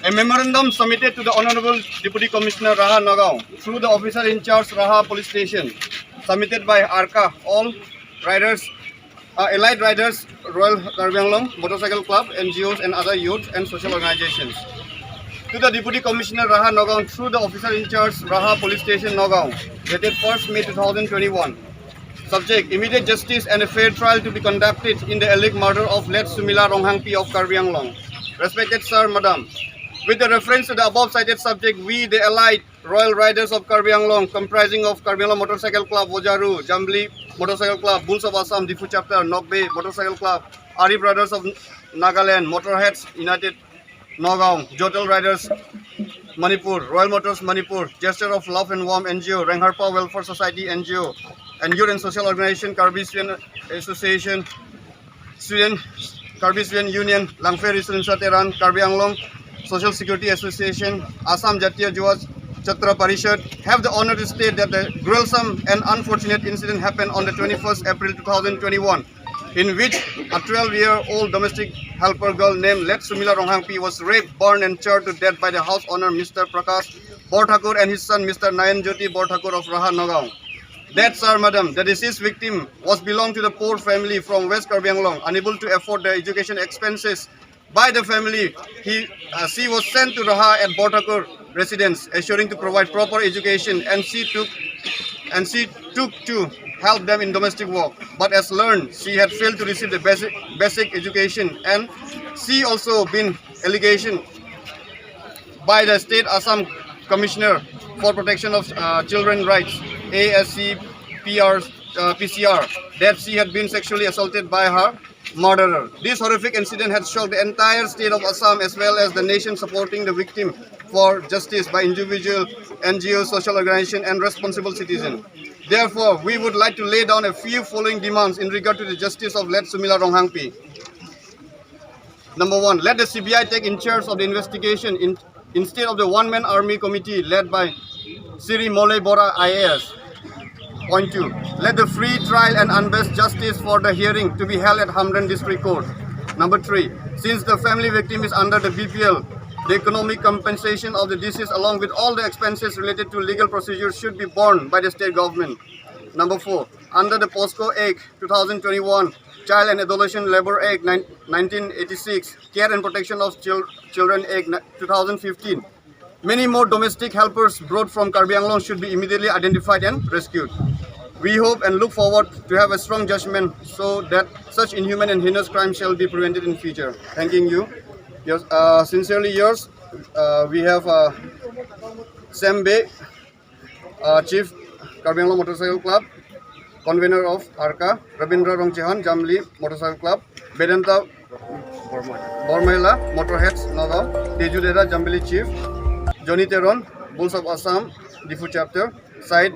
A memorandum submitted to the Honorable Deputy Commissioner Raha Nagaon through the officer in charge Raha Police Station, submitted by ARCA, all riders, allied riders, Royal Karbi Anglong Motorcycle Club, NGOs and other youth and social organizations. To the Deputy Commissioner Raha Nagaon through the officer in charge Raha Police Station Nagaon, dated 1st May 2021. Subject: immediate justice and a fair trial to be conducted in the alleged murder of late Sumila Ronghangpi of Karbi Anglong. Respected Sir, Madam, with the reference to the above cited subject, we, the allied Royal Riders of Karbi Anglong, comprising of Karbi Anglong Motorcycle Club, Wojaru, Jambli Motorcycle Club, Bulls of Assam, Difu Chapter, Nokbe Motorcycle Club, Ari Brothers of Nagaland, Motorheads United Nagaon, Jotel Riders Manipur, Royal Motors Manipur, Gesture of Love and Warmth NGO, Rengharpa Welfare Society NGO, and Youth and Social Organization, Karbi Sweden Association, Sweden, Karbi Sweden Union, Langfe Residency Teran, Karbi Anglong Social Security Association, Assam Jatiya Yuva Chhatra Parishad have the honor to state that the gruesome and unfortunate incident happened on the 21st April 2021, in which a 12-year-old domestic helper girl named Let Sumila Ronghangpi was raped, burned and charred to death by the house owner Mr. Prakash Borthakur and his son Mr. Nayan Jyoti Borthakur of Raha Nagaon. That, Sir, Madam, the deceased victim was belonged to the poor family from West Karbi Anglong, unable to afford the education expenses by the family. She was sent to Raha at Borthakur residence, assuring to provide proper education, and she took to help them in domestic work. But as learned, she had failed to receive the basic education, and she also been allegation by the State Assam Commissioner for Protection of Children Rights, PCR, that she had been sexually assaulted by her murderer. This horrific incident had shocked the entire state of Assam as well as the nation, supporting the victim for justice by individual, NGO, social organization and responsible citizen. Therefore, we would like to lay down a few following demands in regard to the justice of late Sumila Ronghangpi. Number one, let the CBI take in charge of the investigation instead of the one-man army committee led by Siri Mole Bora IAS. Point 2. Let the free trial and unbiased justice for the hearing to be held at Hamdan District Court. Number 3. Since the family victim is under the BPL, the economic compensation of the deceased along with all the expenses related to legal procedures should be borne by the state government. Number 4. Under the POSCO Act 2021, Child and Adolescent Labor Act 1986, Care and Protection of Children Act 2015, many more domestic helpers brought from Karbi Anglong should be immediately identified and rescued. We hope and look forward to have a strong judgment so that such inhuman and heinous crimes shall be prevented in future. Thanking you. Yours, sincerely yours. We have Sam Bay, Chief Karbi Anglong Motorcycle Club, Convener of ARCA, Rabindra Rongchehan, Jambli Motorcycle Club, Vedanta Bormaila, Motorheads, Nagaon, Teju Dera, Jambli Chief, Johnny Teron, Bulls of Assam, Difu Chapter, Said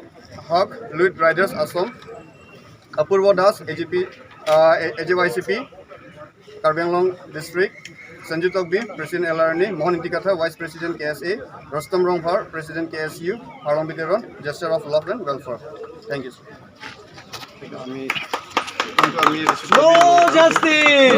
Haq, Luit Riders, Assam, Apurva Das, AJYCP, Karbi Anglong District, Sanjit Tokbi, President LRNA, Mohan Intikatha, Vice President KSA, Rostam Ronghar, President KSU, Harong Biteron, Gesture of Love and Welfare. Thank you. No justice!